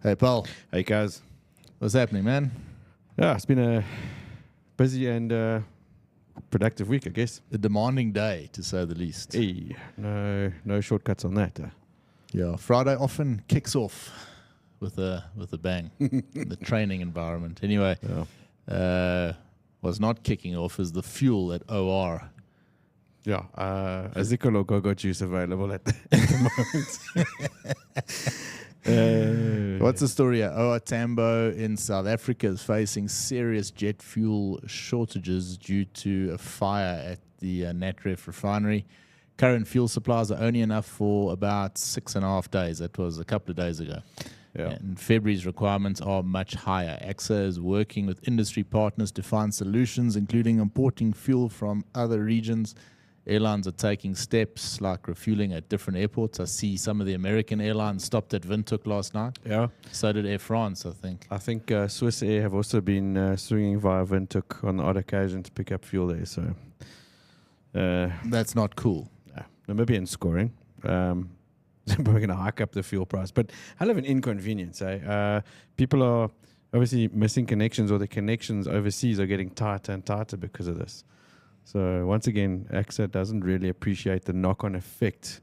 Hey, Paul. Hey, guys. What's happening, man? Yeah, it's been a busy and productive week, I guess. A demanding day, to say the least. Hey, no shortcuts on that. Yeah, Friday often kicks off with a bang. The training environment. Anyway, what's not kicking off is the fuel at OR. Yeah, a Zicolo Go-Go juice available at the moment. What's the story here? OR Tambo in South Africa is facing serious jet fuel shortages due to a fire at the Natref refinery. Current fuel supplies are only enough for about 6.5 days. That was a couple of days ago. Yeah. And February's requirements are much higher. AXA is working with industry partners to find solutions, including importing fuel from other regions. Airlines are taking steps like refueling at different airports. I see some of the American airlines stopped at Windhoek last night. Yeah. So did Air France, I think. I think Swiss Air have also been swinging via Windhoek on the odd occasion to pick up fuel there. So that's not cool. Namibian scoring. We're going to hike up the fuel price. But hell of an inconvenience. People are obviously missing connections, or the connections overseas are getting tighter and tighter because of this. So once again, AXA doesn't really appreciate the knock-on effect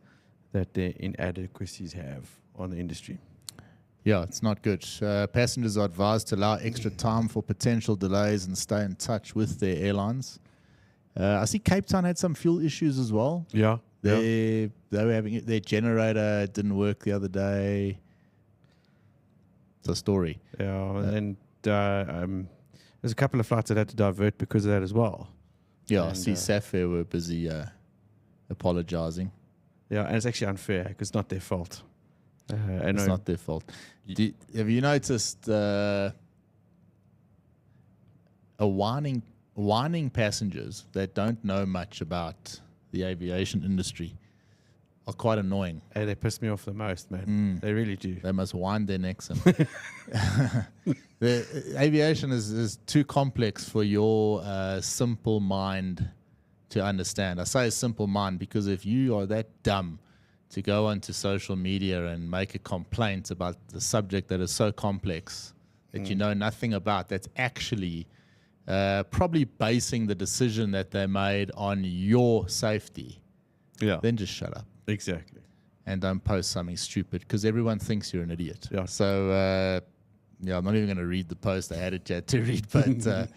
that their inadequacies have on the industry. Yeah, it's not good. Passengers are advised to allow extra time for potential delays and stay in touch with their airlines. I see Cape Town had some fuel issues as well. Yeah. They were having their generator didn't work the other day. It's a story. Yeah, and there's a couple of flights that had to divert because of that as well. Yeah, and I see Sapphire were busy apologizing. Yeah, and it's actually unfair because it's not their fault. It's not their fault. Have you noticed whining passengers that don't know much about the aviation industry are quite annoying? Hey, they piss me off the most, man. They really do. They must wind their necks in. The aviation is too complex for your simple mind to understand. I say simple mind because if you are that dumb to go onto social media and make a complaint about the subject that is so complex that you know nothing about, that's actually probably basing the decision that they made on your safety, then just shut up. Exactly. And don't post something stupid because everyone thinks you're an idiot. Yeah. So, I'm not even going to read the post I had it yet to read, but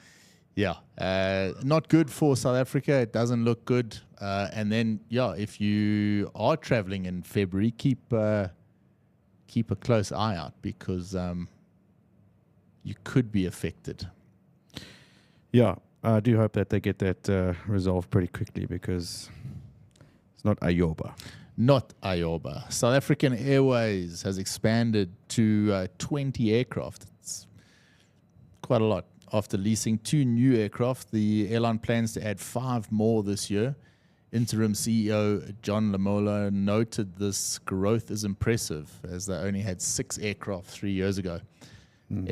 not good for South Africa. It doesn't look good. And then, if you are traveling in February, keep a close eye out because you could be affected. Yeah, I do hope that they get that resolved pretty quickly because it's not Ayoba. Not Ayoba. South African Airways has expanded to 20 aircraft. It's quite a lot. After leasing 2 new aircraft, the airline plans to add 5 more this year. Interim CEO John Lamola noted this growth is impressive as they only had 6 aircraft 3 years ago.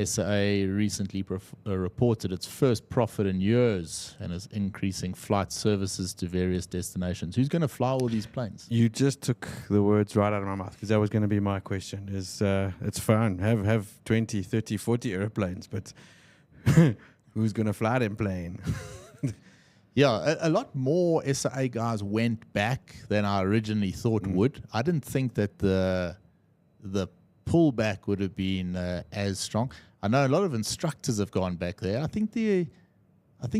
SAA recently reported its first profit in years and is increasing flight services to various destinations. Who's going to fly all these planes? You just took the words right out of my mouth because that was going to be my question. It's fun. Have 20, 30, 40 airplanes, but who's going to fly them plane? Yeah, a lot more SAA guys went back than I originally thought would. I didn't think that the pullback would have been as strong. I know a lot of instructors have gone back there. I think the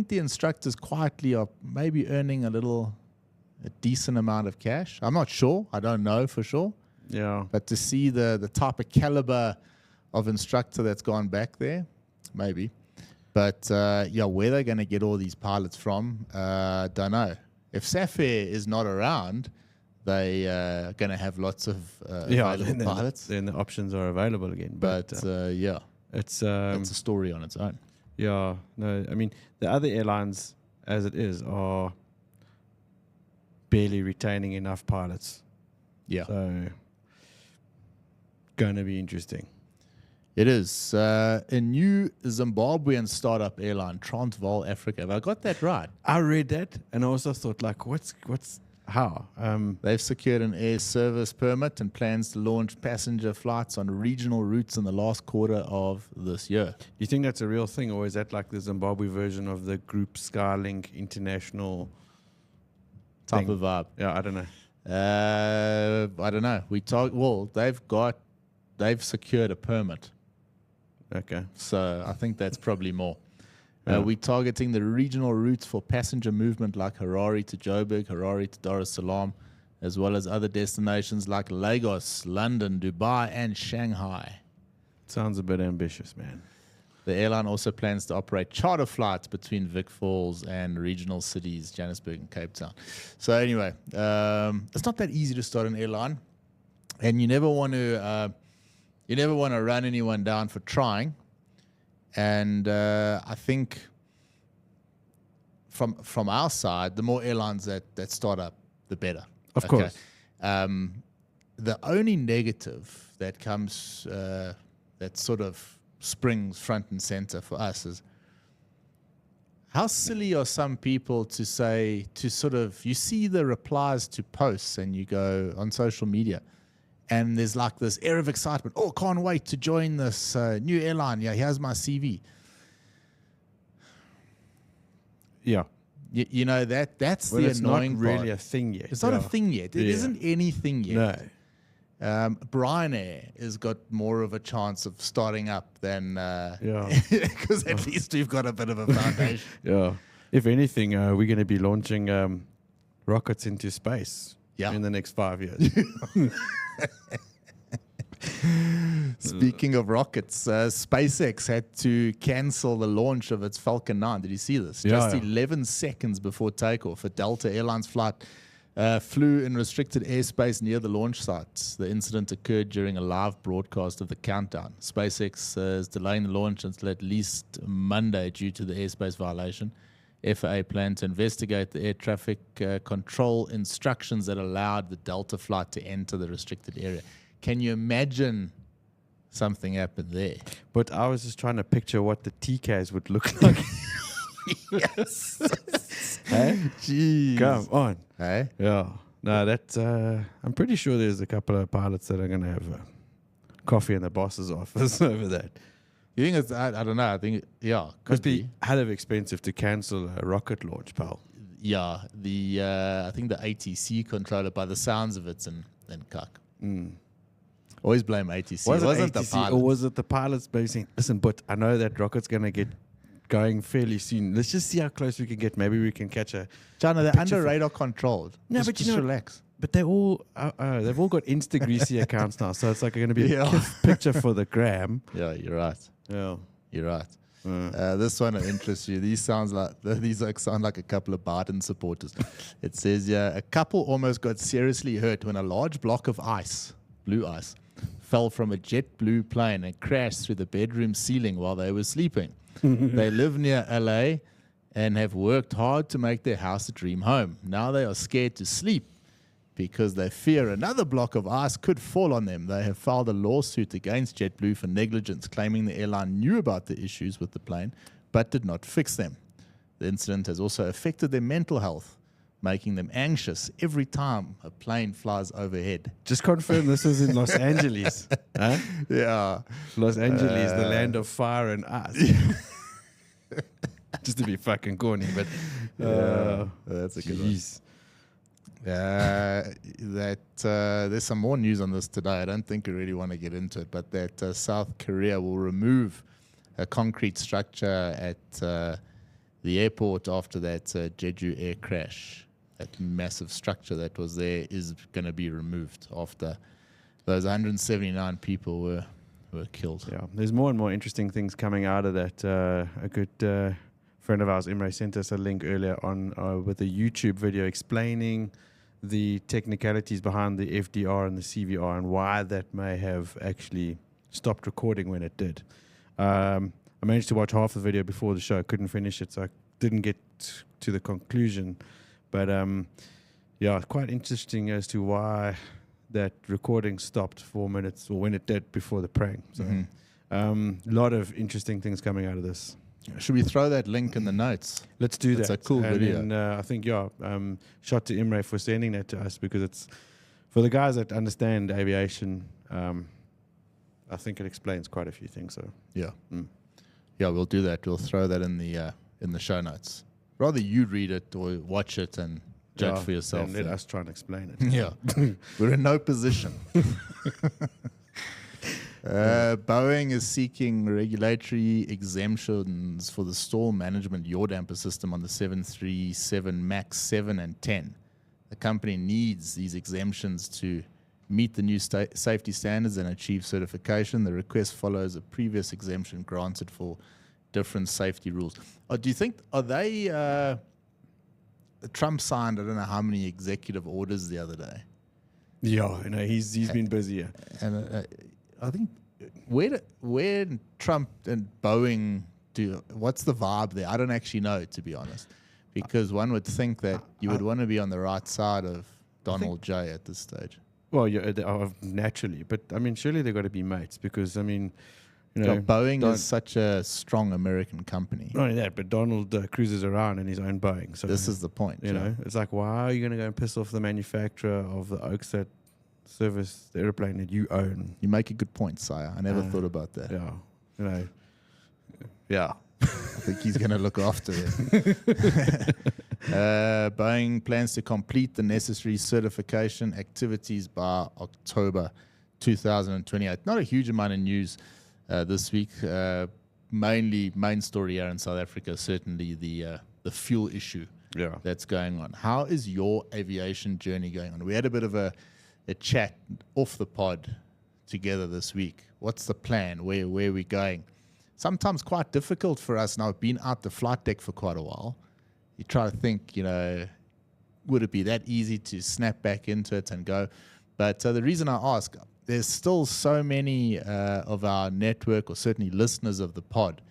instructors quietly are maybe earning a decent amount of cash. I'm not sure. I don't know for sure. Yeah. But to see the type of caliber of instructor that's gone back there, maybe. But where they're going to get all these pilots from, don't know. If Sapphire is not around, they are going to have lots of available pilots. Then the options are available again. But it's a story on its own. Yeah, no, I mean, the other airlines, as it is, are barely retaining enough pilots. Yeah. So, going to be interesting. It is. A new Zimbabwean startup airline, Transvaal Africa. Have I got that right? I read that and I also thought, like, what's How? They've secured an air service permit and plans to launch passenger flights on regional routes in the last quarter of this year. You think that's a real thing, or is that like the Zimbabwe version of the Group Skylink International Type thing? of vibe. Yeah, I don't know. I don't know. They've secured a permit. Okay. So I think that's probably more. Yeah. We're targeting the regional routes for passenger movement like Harare to Joburg, Harare to Dar es Salaam, as well as other destinations like Lagos, London, Dubai, and Shanghai. Sounds a bit ambitious, man. The airline also plans to operate charter flights between Vic Falls and regional cities, Johannesburg and Cape Town. So anyway, it's not that easy to start an airline, and you never want to run anyone down for trying. And I think from our side, the more airlines that start up, the better. Of course. The only negative that comes, that sort of springs front and center for us is how silly are some people to say, you see the replies to posts and you go on social media, and there's like this air of excitement. Oh, can't wait to join this new airline. Yeah, here's my CV. Yeah. You know, that's Well, the it's annoying not really part. a thing yet. It's not a thing yet. It isn't anything yet. No. Bryan Air has got more of a chance of starting up than Yeah. because at least we've got a bit of a foundation. Yeah. If anything, we're going to be launching rockets into space in the next 5 years. Speaking of rockets, SpaceX had to cancel the launch of its Falcon 9. Did you see this? Just 11 seconds before takeoff, a Delta Airlines flight flew in restricted airspace near the launch site. The incident occurred during a live broadcast of the countdown. SpaceX is delaying the launch until at least Monday due to the airspace violation. FAA planned to investigate the air traffic control instructions that allowed the Delta flight to enter the restricted area. Can you imagine something happened there? But I was just trying to picture what the TKs would look like. Yes. Hey? Jeez. Come on. Hey? Yeah. No, that's. I'm pretty sure there's a couple of pilots that are going to have coffee in the boss's office over that. You think it's, I don't know. I think, could Must be hell of expensive to cancel a rocket launch, pal. Yeah. I think the ATC controller, by the sounds of it's in cuck. Always blame ATC. Was it Wasn't ATC, the pilot? or was it the pilots basically saying, listen, but I know that rocket's going to get going fairly soon. Let's just see how close we can get. Maybe we can catch a China, they're under radar controlled. No, just, but you just know, relax. But they've all got Insta-greasy accounts now, so it's like going to be a picture for the gram. Yeah, you're right. Yeah. You're right. This one will interest you. These sound like a couple of Biden supporters. It says, a couple almost got seriously hurt when a large block of ice, blue ice, fell from a JetBlue plane and crashed through the bedroom ceiling while they were sleeping. They live near LA and have worked hard to make their house a dream home. Now they are scared to sleep because they fear another block of ice could fall on them. They have filed a lawsuit against JetBlue for negligence, claiming the airline knew about the issues with the plane but did not fix them. The incident has also affected their mental health, making them anxious every time a plane flies overhead. Just confirm this is in Los Angeles. Huh? Yeah. Los Angeles, the land of fire and ice. Just to be fucking corny, but that's a good one. There's some more news on this today. I don't think we really want to get into it, but that South Korea will remove a concrete structure at the airport after that Jeju air crash. That massive structure that was there is going to be removed after those 179 people were killed. Yeah, there's more and more interesting things coming out of that. A good friend of ours, Imre, sent us a link earlier on with a YouTube video explaining the technicalities behind the FDR and the CVR and why that may have actually stopped recording when it did. I managed to watch half the video before the show. Couldn't finish it, so I didn't get to the conclusion. But quite interesting as to why that recording stopped 4 minutes, or when it did before the prank. So, a lot of interesting things coming out of this. Should we throw that link in the notes? Let's do That's that. a cool and video. Then, I think, shout to Imre for sending that to us, because it's for the guys that understand aviation. I think it explains quite a few things. So Yeah. Yeah, we'll do that. We'll throw that in the show notes. Rather you read it or watch it and judge for yourself. And let us try and explain it. Yeah. We're in no position. Boeing is seeking regulatory exemptions for the stall management yaw damper system on the 737 MAX 7 and 10. The company needs these exemptions to meet the new safety standards and achieve certification. The request follows a previous exemption granted for different safety rules. Do you think, Trump signed, I don't know how many executive orders the other day. Yeah, he's been busy. And I think where Trump and Boeing what's the vibe there? I don't actually know, to be honest, because one would think that you would want to be on the right side of Donald J at this stage. Well, yeah, naturally, but I mean, surely they've got to be mates, because I mean, Boeing is such a strong American company. Not only that, but Donald cruises around in his own Boeing. So this is the point. It's like, why are you going to go and piss off the manufacturer of the oaks that service the airplane that you own? You make a good point, Sire. I never thought about that. Yeah, yeah. I think he's going to look after it. Boeing plans to complete the necessary certification activities by October 2028. Not a huge amount of news this week. Main story here in South Africa, certainly the fuel issue that's going on. How is your aviation journey going on? We had a bit of a chat off the pod together this week. What's the plan? Where are we going? Sometimes quite difficult for us now. I've been out the flight deck for quite a while. You try to think, would it be that easy to snap back into it and go? But the reason I ask, there's still so many of our network, or certainly listeners of the pod,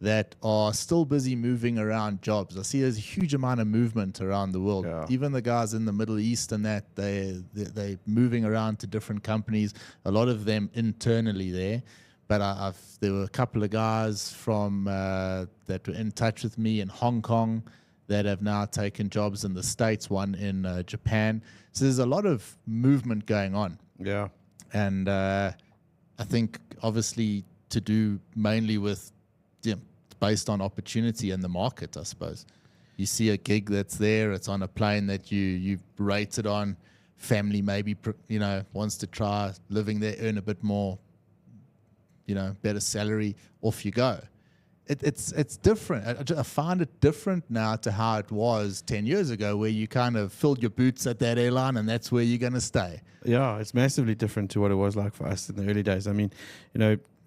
that are still busy moving around jobs. I see there's a huge amount of movement around the world. Yeah. Even the guys in the Middle East and that, they're moving around to different companies, a lot of them internally there. But there were a couple of guys from that were in touch with me in Hong Kong that have now taken jobs in the States, one in Japan. So there's a lot of movement going on. Yeah. And I think obviously to do mainly with, based on opportunity and the market, I suppose. You see a gig that's there, it's on a plane that you've rated on, family maybe, wants to try living there, earn a bit more, better salary, off you go. It's different. I find it different now to how it was 10 years ago, where you kind of filled your boots at that airline and that's where you're going to stay. Yeah, it's massively different to what it was like for us in the early days. I mean,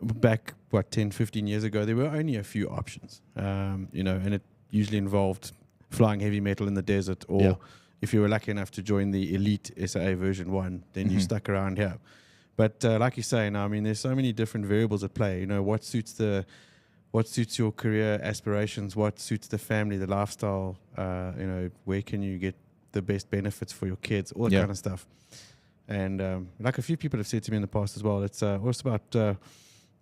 back, 10, 15 years ago, there were only a few options, and it usually involved flying heavy metal in the desert, or if you were lucky enough to join the elite SAA version 1, then you stuck around here. But like you say, now, I mean, there's so many different variables at play. What suits your career aspirations, what suits the family, the lifestyle, where can you get the best benefits for your kids, all that kind of stuff. And like a few people have said to me in the past as well, it's also about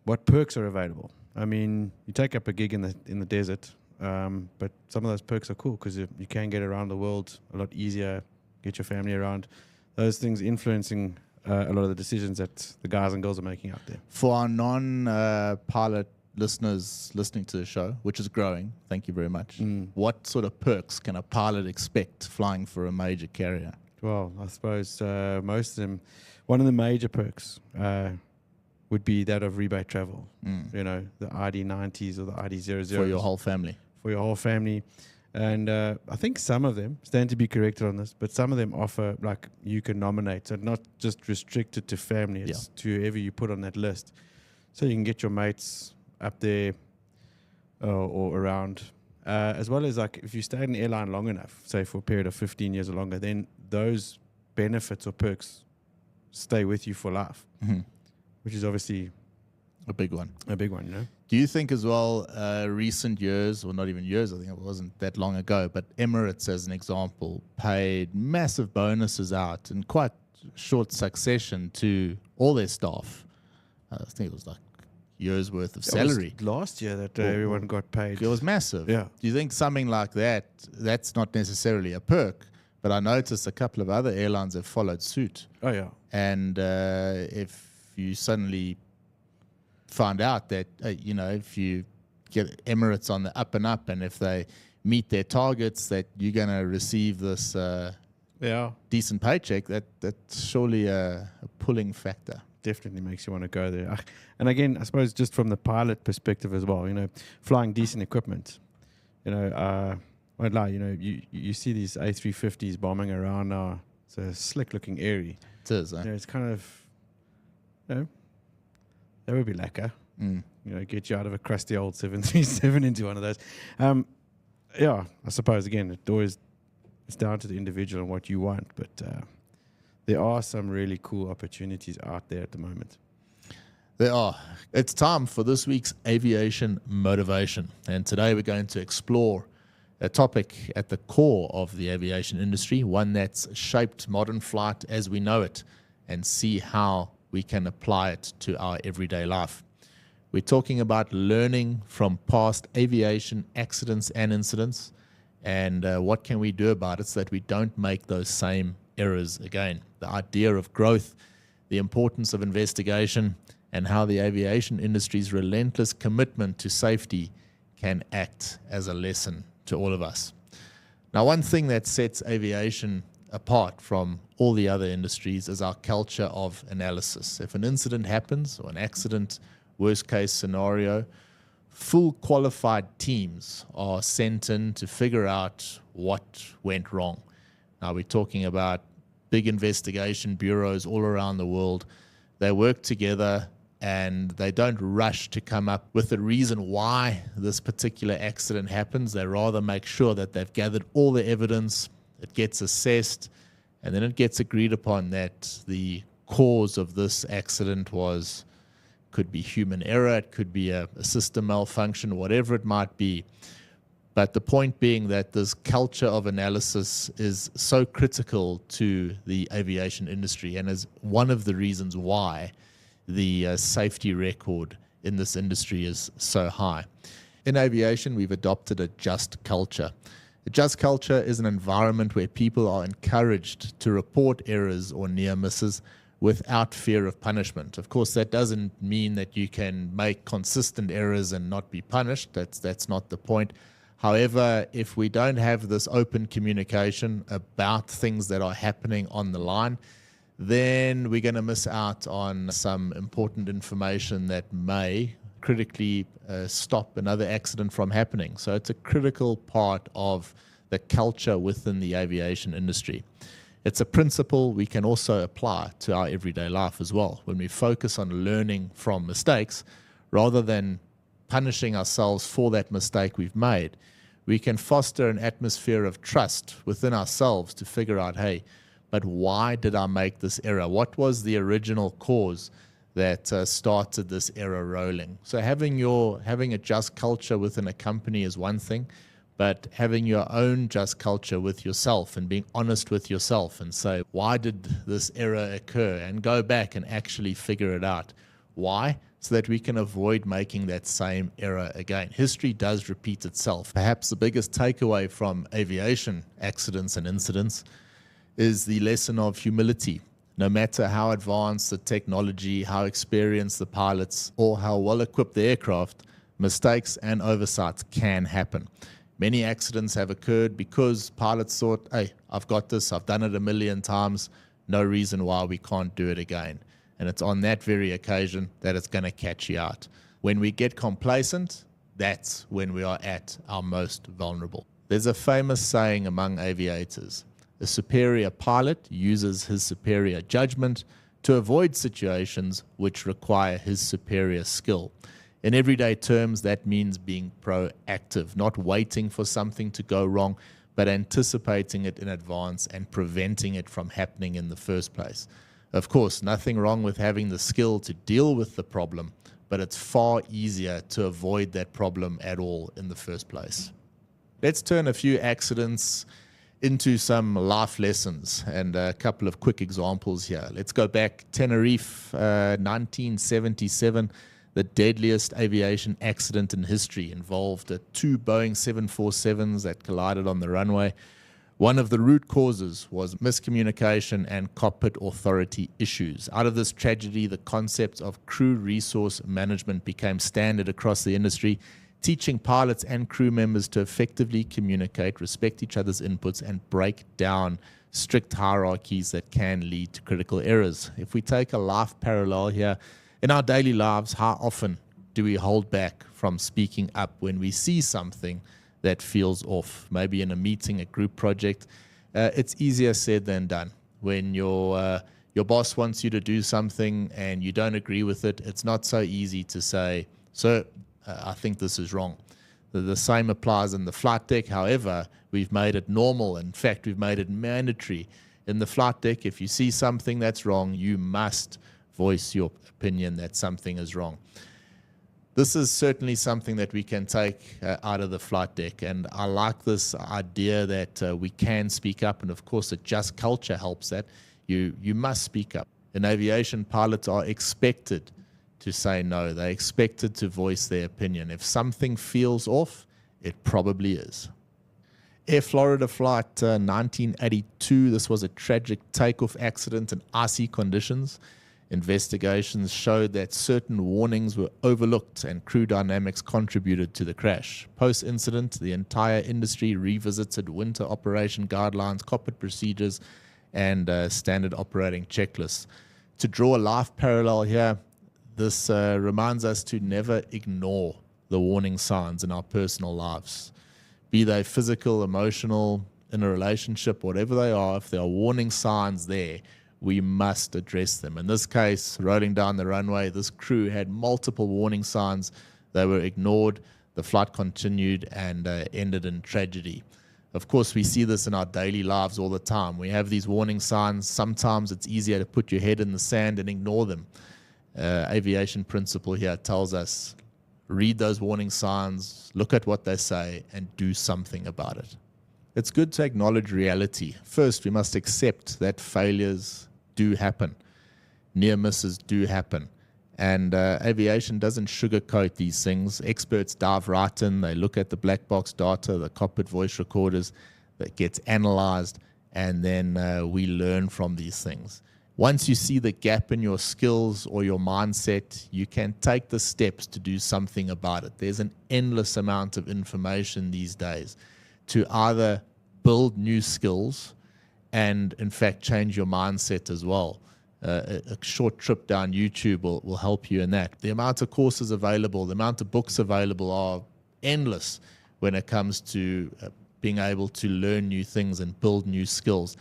what perks are available. I mean, you take up a gig in the desert, but some of those perks are cool because you can get around the world a lot easier, get your family around. Those things influencing a lot of the decisions that the guys and girls are making out there. For our non-pilot listeners listening to the show, which is growing, thank you very much. What sort of perks can a pilot expect flying for a major carrier? Well, I suppose most of them, one of the major perks would be that of rebate travel. The ID90s or the ID00s. For your whole family. For your whole family. And I think some of them, stand to be corrected on this, but some of them offer, like, you can nominate. So not just restricted to family, it's to whoever you put on that list. So you can get your mates up there or around. As well as, like, if you stay in an airline long enough, say for a period of 15 years or longer, then those benefits or perks stay with you for life, which is obviously a big one. Do you think as well, recent years, or not even years, I think it wasn't that long ago, but Emirates, as an example, paid massive bonuses out in quite short succession to all their staff. I think it was like years' worth of That was salary. last year that everyone got paid. It was massive. Yeah. Do you think something like that, that's not necessarily a perk, but I noticed a couple of other airlines have followed suit. Oh, yeah. And if you suddenly find out that, if you get Emirates on the up and up, and if they meet their targets, that you're going to receive this decent paycheck, that's surely a pulling factor. Definitely makes you want to go there. And again, I suppose just from the pilot perspective as well, flying decent equipment, I won't lie, you see these A350s bombing around now. It's a slick looking airy. It is, it's kind of, that would be lacquer. Get you out of a crusty old 737 into one of those. I suppose, again, it's down to the individual and what you want, but there are some really cool opportunities out there at the moment. There are. It's time for this week's Aviation Motivation. And today we're going to explore a topic at the core of the aviation industry, one that's shaped modern flight as we know it, and see how we can apply it to our everyday life. We're talking about learning from past aviation accidents and incidents, and what can we do about it so that we don't make those same errors again. The idea of growth, the importance of investigation, and how the aviation industry's relentless commitment to safety can act as a lesson to all of us. Now, one thing that sets aviation apart from all the other industries is our culture of analysis. If an incident happens, or an accident, worst case scenario, full qualified teams are sent in to figure out what went wrong. Now, we're talking about big investigation bureaus all around the world. They work together and they don't rush to come up with the reason why this particular accident happens. They rather make sure that they've gathered all the evidence, it gets assessed, and then it gets agreed upon that the cause of this accident could be human error, it could be a system malfunction, whatever it might be. But the point being that this culture of analysis is so critical to the aviation industry and is one of the reasons why the safety record in this industry is so high. In aviation, we've adopted a just culture. A just culture is an environment where people are encouraged to report errors or near misses without fear of punishment. Of course, that doesn't mean that you can make consistent errors and not be punished. That's not the point. However, if we don't have this open communication about things that are happening on the line, then we're going to miss out on some important information that may critically stop another accident from happening. So it's a critical part of the culture within the aviation industry. It's a principle we can also apply to our everyday life as well. When we focus on learning from mistakes, rather than punishing ourselves for that mistake we've made, we can foster an atmosphere of trust within ourselves to figure out, hey, but why did I make this error? What was the original cause that started this error rolling? So having a just culture within a company is one thing, but having your own just culture with yourself and being honest with yourself and say, why did this error occur? And go back and actually figure it out. Why? So that we can avoid making that same error again. History does repeat itself. Perhaps the biggest takeaway from aviation accidents and incidents is the lesson of humility. No matter how advanced the technology, how experienced the pilots, or how well equipped the aircraft, mistakes and oversights can happen. Many accidents have occurred because pilots thought, hey, I've got this, I've done it a million times, no reason why we can't do it again. And it's on that very occasion that it's going to catch you out. When we get complacent, that's when we are at our most vulnerable. There's a famous saying among aviators: a superior pilot uses his superior judgment to avoid situations which require his superior skill. In everyday terms, that means being proactive, not waiting for something to go wrong, but anticipating it in advance and preventing it from happening in the first place. Of course, nothing wrong with having the skill to deal with the problem, but it's far easier to avoid that problem at all in the first place. Let's turn a few accidents into some life lessons and a couple of quick examples here. Let's go back. Tenerife, 1977. The deadliest aviation accident in history involved two Boeing 747s that collided on the runway. One of the root causes was miscommunication and cockpit authority issues. Out of this tragedy, the concept of crew resource management became standard across the industry, teaching pilots and crew members to effectively communicate, respect each other's inputs, and break down strict hierarchies that can lead to critical errors. If we take a life parallel here, in our daily lives, how often do we hold back from speaking up when we see something that feels off? Maybe in a meeting, a group project. It's easier said than done. When your boss wants you to do something and you don't agree with it, it's not so easy to say, "Sir, I think this is wrong." The same applies in the flight deck. However, we've made it normal. In fact, we've made it mandatory. In the flight deck, if you see something that's wrong, you must voice your opinion that something is wrong. This is certainly something that we can take out of the flight deck, and I like this idea that we can speak up, and of course, a just culture helps that. You must speak up. In aviation, pilots are expected to say no. They're expected to voice their opinion. If something feels off, it probably is. Air Florida flight 1982, this was a tragic takeoff accident in icy conditions. Investigations showed that certain warnings were overlooked and crew dynamics contributed to the crash. Post-incident, the entire industry revisited winter operation guidelines, cockpit procedures, and standard operating checklists. To draw a life parallel here, this reminds us to never ignore the warning signs in our personal lives. Be they physical, emotional, in a relationship, whatever they are, if there are warning signs there, we must address them. In this case, rolling down the runway, this crew had multiple warning signs. They were ignored. The flight continued and ended in tragedy. Of course, we see this in our daily lives all the time. We have these warning signs. Sometimes it's easier to put your head in the sand and ignore them. Aviation principle here tells us, read those warning signs, look at what they say, and do something about it. It's good to acknowledge reality. First, we must accept that failures do happen. Near misses do happen. And aviation doesn't sugarcoat these things. Experts dive right in. They look at the black box data, the cockpit voice recorders that gets analyzed, and then we learn from these things. Once you see the gap in your skills or your mindset, you can take the steps to do something about it. There's an endless amount of information these days to either build new skills and, in fact, change your mindset as well. A short trip down YouTube will help you in that. The amount of courses available, the amount of books available are endless when it comes to being able to learn new things and build new skills.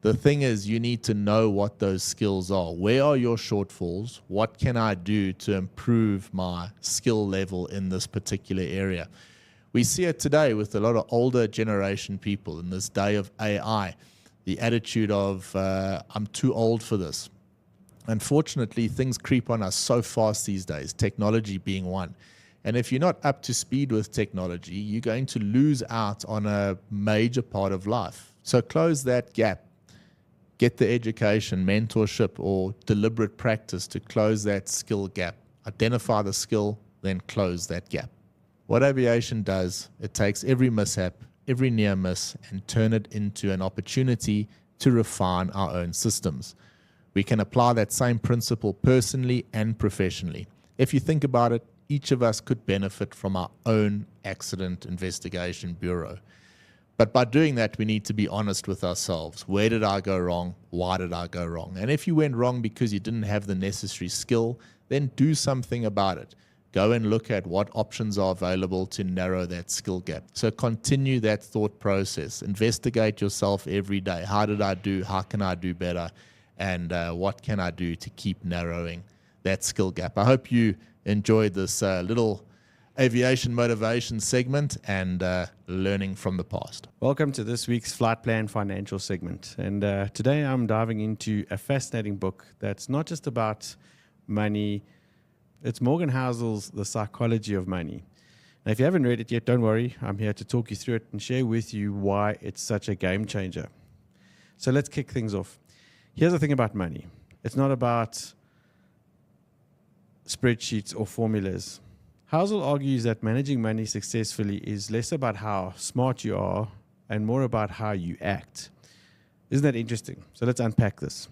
The thing is, you need to know what those skills are. Where are your shortfalls? What can I do to improve my skill level in this particular area? We see it today with a lot of older generation people in this day of AI. The attitude of, I'm too old for this. Unfortunately, things creep on us so fast these days, technology being one. And if you're not up to speed with technology, you're going to lose out on a major part of life. So close that gap. Get the education, mentorship, or deliberate practice to close that skill gap. Identify the skill, then close that gap. What aviation does, it takes every mishap, every near miss, and turn it into an opportunity to refine our own systems. We can apply that same principle personally and professionally. If you think about it, each of us could benefit from our own accident investigation bureau. But by doing that, we need to be honest with ourselves. Where did I go wrong? Why did I go wrong? And if you went wrong because you didn't have the necessary skill, then do something about it. Go and look at what options are available to narrow that skill gap. So continue that thought process. Investigate yourself every day. How did I do? How can I do better? And what can I do to keep narrowing that skill gap? I hope you enjoyed this little aviation motivation segment and learning from the past. Welcome to this week's Flight Plan Financial segment. And today I'm diving into a fascinating book that's not just about money. It's Morgan Housel's The Psychology of Money. Now, if you haven't read it yet, don't worry. I'm here to talk you through it and share with you why it's such a game changer. So let's kick things off. Here's the thing about money. It's not about spreadsheets or formulas. Housel argues that managing money successfully is less about how smart you are and more about how you act. Isn't that interesting? So let's unpack this.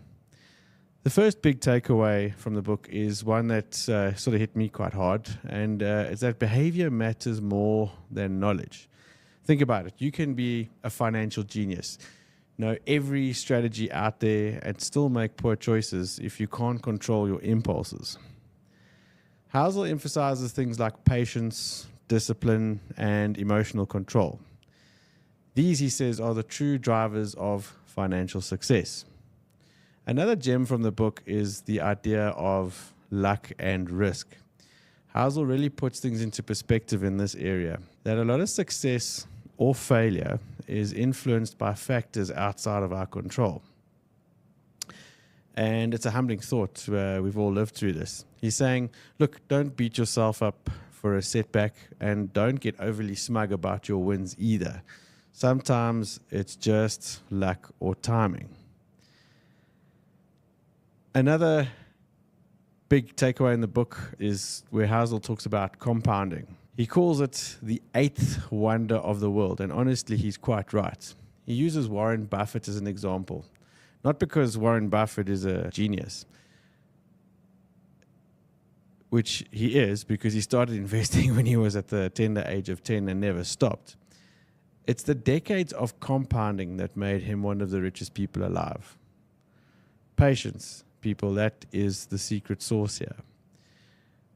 The first big takeaway from the book is one that sort of hit me quite hard, and it's that behavior matters more than knowledge. Think about it. You can be a financial genius, know every strategy out there, and still make poor choices if you can't control your impulses. Housel emphasizes things like patience, discipline, and emotional control. These, he says, are the true drivers of financial success. Another gem from the book is the idea of luck and risk. Housel really puts things into perspective in this area, that a lot of success or failure is influenced by factors outside of our control. And it's a humbling thought. We've all lived through this. He's saying, look, don't beat yourself up for a setback and don't get overly smug about your wins either. Sometimes it's just luck or timing. Another big takeaway in the book is where Housel talks about compounding. He calls it the eighth wonder of the world, and honestly, he's quite right. He uses Warren Buffett as an example, not because Warren Buffett is a genius, which he is because he started investing when he was at the tender age of 10 and never stopped. It's the decades of compounding that made him one of the richest people alive. Patience, people, that is the secret sauce here.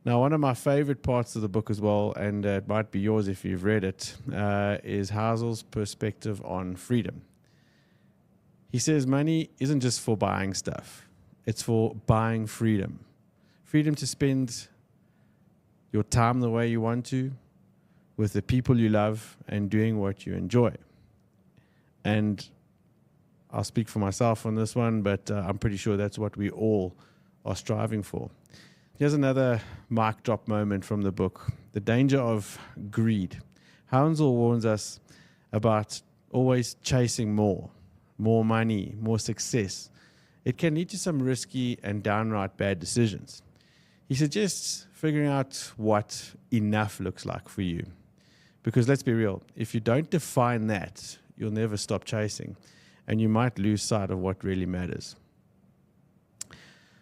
Now, one of my favorite parts of the book as well, and it might be yours if you've read it, is Housel's perspective on freedom. He says money isn't just for buying stuff. It's for buying freedom. Freedom to spend your time the way you want to, with the people you love, and doing what you enjoy. And I'll speak for myself on this one, but I'm pretty sure that's what we all are striving for. Here's another mic drop moment from the book, the danger of greed. Housel warns us about always chasing more money, more success. It can lead to some risky and downright bad decisions. He suggests figuring out what enough looks like for you. Because let's be real, if you don't define that, you'll never stop chasing, and you might lose sight of what really matters.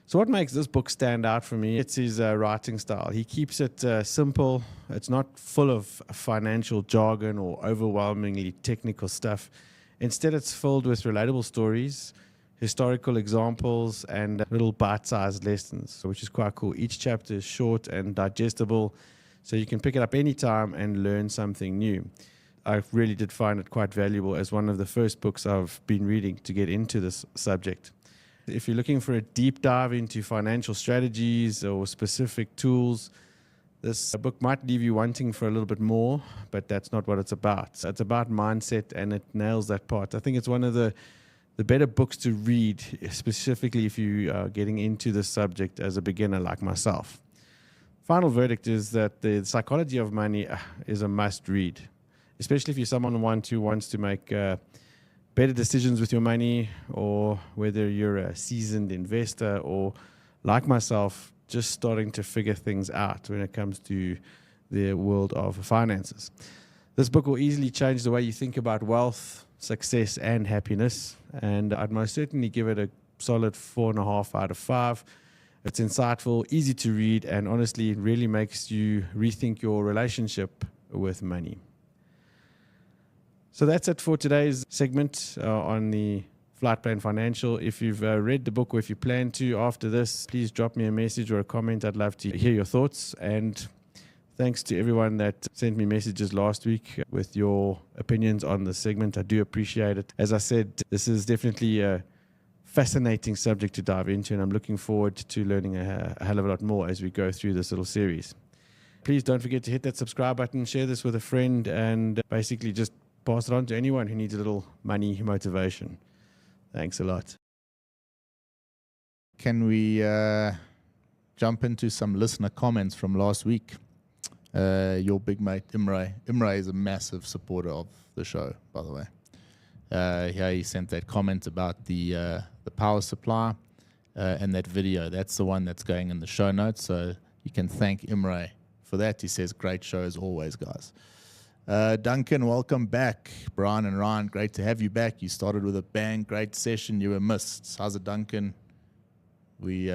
So what makes this book stand out for me? It's his writing style. He keeps it simple. It's not full of financial jargon or overwhelmingly technical stuff. Instead, it's filled with relatable stories, historical examples, and little bite-sized lessons, which is quite cool. Each chapter is short and digestible, so you can pick it up anytime and learn something new. I really did find it quite valuable as one of the first books I've been reading to get into this subject. If you're looking for a deep dive into financial strategies or specific tools, this book might leave you wanting for a little bit more, but that's not what it's about. It's about mindset, and it nails that part. I think it's one of the better books to read, specifically if you are getting into this subject as a beginner like myself. Final verdict is that the psychology of money is a must read, especially if you're someone who wants to make better decisions with your money, or whether you're a seasoned investor or, like myself, just starting to figure things out when it comes to the world of finances. This book will easily change the way you think about wealth, success, and happiness, and I'd most certainly give it a solid 4.5 out of 5. It's insightful, easy to read, and honestly, it really makes you rethink your relationship with money. So that's it for today's segment on the Flight Plan Financial. If you've read the book, or if you plan to after this, please drop me a message or a comment. I'd love to hear your thoughts. And thanks to everyone that sent me messages last week with your opinions on the segment. I do appreciate it. As I said, this is definitely a fascinating subject to dive into, and I'm looking forward to learning a hell of a lot more as we go through this little series. Please don't forget to hit that subscribe button, share this with a friend, and basically just pass it on to anyone who needs a little money motivation. Thanks a lot. Can we jump into some listener comments from last week? Your big mate, Imre. Imre is a massive supporter of the show, by the way. Yeah, he sent that comment about the power supply and that video. That's the one that's going in the show notes. So You can thank Imre for that. He says, great show as always, guys. Duncan, welcome back. Brian and Ryan, great to have you back. You started with a bang. Great session. You were missed. How's it, Duncan? We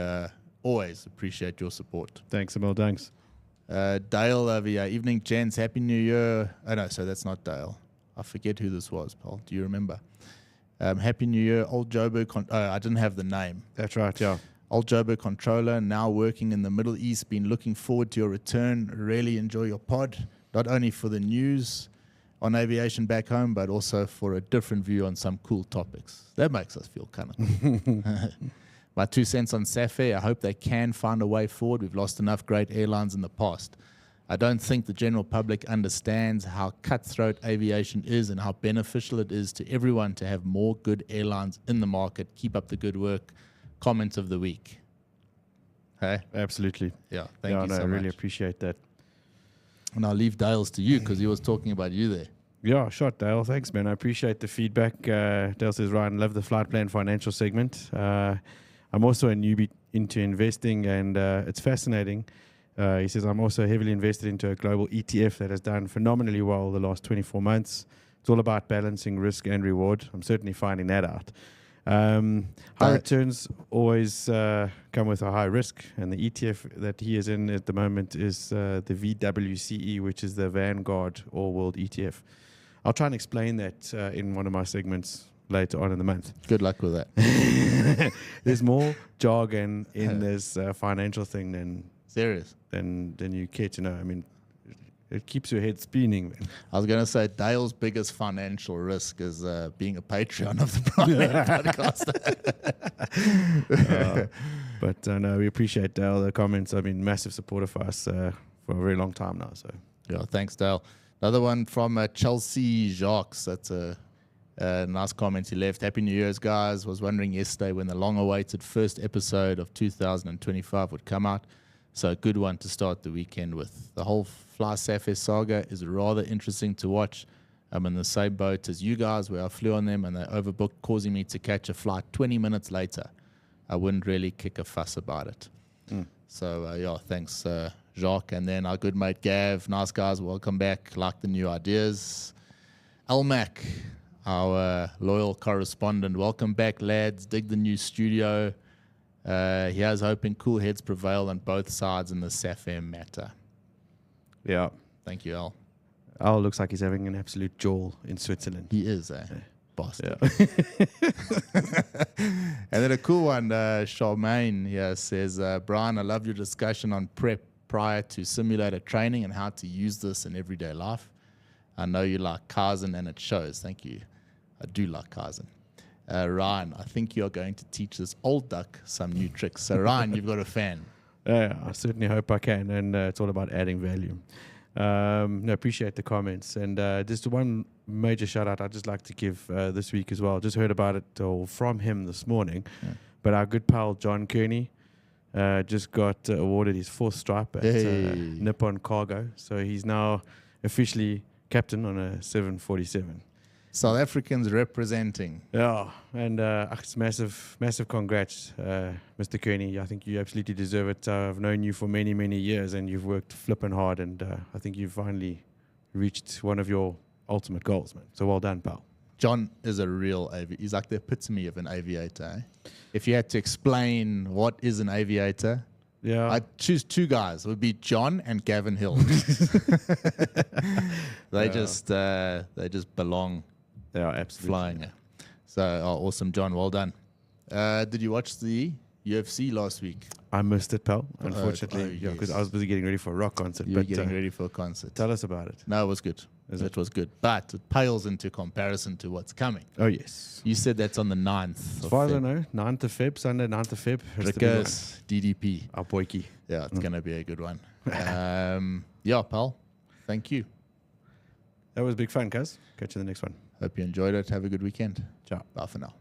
always appreciate your support. Thanks, Emil. Thanks. Dale over here. Evening, gents. Happy New Year. Oh, no, so that's not Dale. I forget who this was, Paul. Do you remember? Happy New Year. Old Joburg. I didn't have the name. That's right, yeah. Old Joburg controller, now working in the Middle East. Been looking forward to your return. Really enjoy your pod, not only for the news on aviation back home, but also for a different view on some cool topics. That makes us feel kind of cool. My 2 cents on SAFE, I hope they can find a way forward. We've lost enough great airlines in the past. I don't think the general public understands how cutthroat aviation is and how beneficial it is to everyone to have more good airlines in the market. Keep up the good work. Comment of the week. Hey? Absolutely. Yeah, thank you so much. I really appreciate that. And I'll leave Dale's to you because he was talking about you there. Yeah, shot, Dale. Thanks, man. I appreciate the feedback. Dale says, Ryan, love the flight plan financial segment. I'm also a newbie into investing, and it's fascinating. He says, I'm also heavily invested into a global ETF that has done phenomenally well the last 24 months. It's all about balancing risk and reward. I'm certainly finding that out. High returns always come with a high risk, and the ETF that he is in at the moment is the VWCE, which is the Vanguard All-World ETF. I'll try and explain that in one of my segments later on in the month. Good luck with that. There's more jargon in this financial thing than you care to know. I mean, it keeps your head spinning, man. I was going to say Dale's biggest financial risk is being a Patreon of the Bryan Air podcast. But no, we appreciate Dale, the comments. I've been massive supporter for us for a very long time now. So yeah, thanks, Dale. Another one from Chelsea Jacques. That's a nice comment he left. Happy New Year's, guys. Was wondering yesterday when the long-awaited first episode of 2025 would come out. So a good one to start the weekend with. The whole Fly SAFE saga is rather interesting to watch. I'm in the same boat as you guys where I flew on them and they overbooked, causing me to catch a flight 20 minutes later. I wouldn't really kick a fuss about it. So, yeah, thanks, Jacques. And then our good mate Gav. Nice guys, welcome back. Like the new ideas. Elmac, our loyal correspondent. Welcome back, lads. Dig the new studio. He has hoping cool heads prevail on both sides in the SAFE matter. yeah, Thank you, Al. Al looks like he's having an absolute jaw in Switzerland. He is, bastard. Yeah. And then a cool one, Charmaine here says, Brian, I love your discussion on prep prior to simulator training and how to use this in everyday life. I know you like Kaizen and it shows. Thank you. I do like Kaizen. Ryan, I think you're going to teach this old duck some new tricks. So, Ryan, you've got a fan. Yeah, I certainly hope I can, and it's all about adding value. No, appreciate the comments. And just one major shout-out I'd just like to give this week as well. Just heard about it from him this morning. Yeah. But our good pal, John Kearney, just got awarded his 4th stripe at Nippon Cargo. So he's now officially captain on a 747. South Africans representing. Yeah, and it's massive congrats, Mr. Kearney. I think you absolutely deserve it. I've known you for many, many years, and you've worked flipping hard, and I think you've finally reached one of your ultimate goals, man. So well done, pal. John is a real aviator. He's like the epitome of an aviator. If you had to explain what is an aviator, I'd choose 2 guys. It would be John and Gavin Hill. They just belong. They are absolutely flying. So awesome, John. Well done. Did you watch the UFC last week? I missed it, pal. Unfortunately, because I was busy getting ready for a rock concert. You were getting ready for a concert. Tell us about it. No, it was good. It was good, but it pales into comparison to what's coming. Oh yes. You said that's on the 9th. As far as I know, 9th of Feb, Sunday, 9th of Feb. Rickers, DDP. Our boykie. Yeah, it's going to be a good one. Yeah, pal. Thank you. That was big fun, cuz. Catch you in the next one. Hope you enjoyed it. Have a good weekend. Ciao. Bye for now.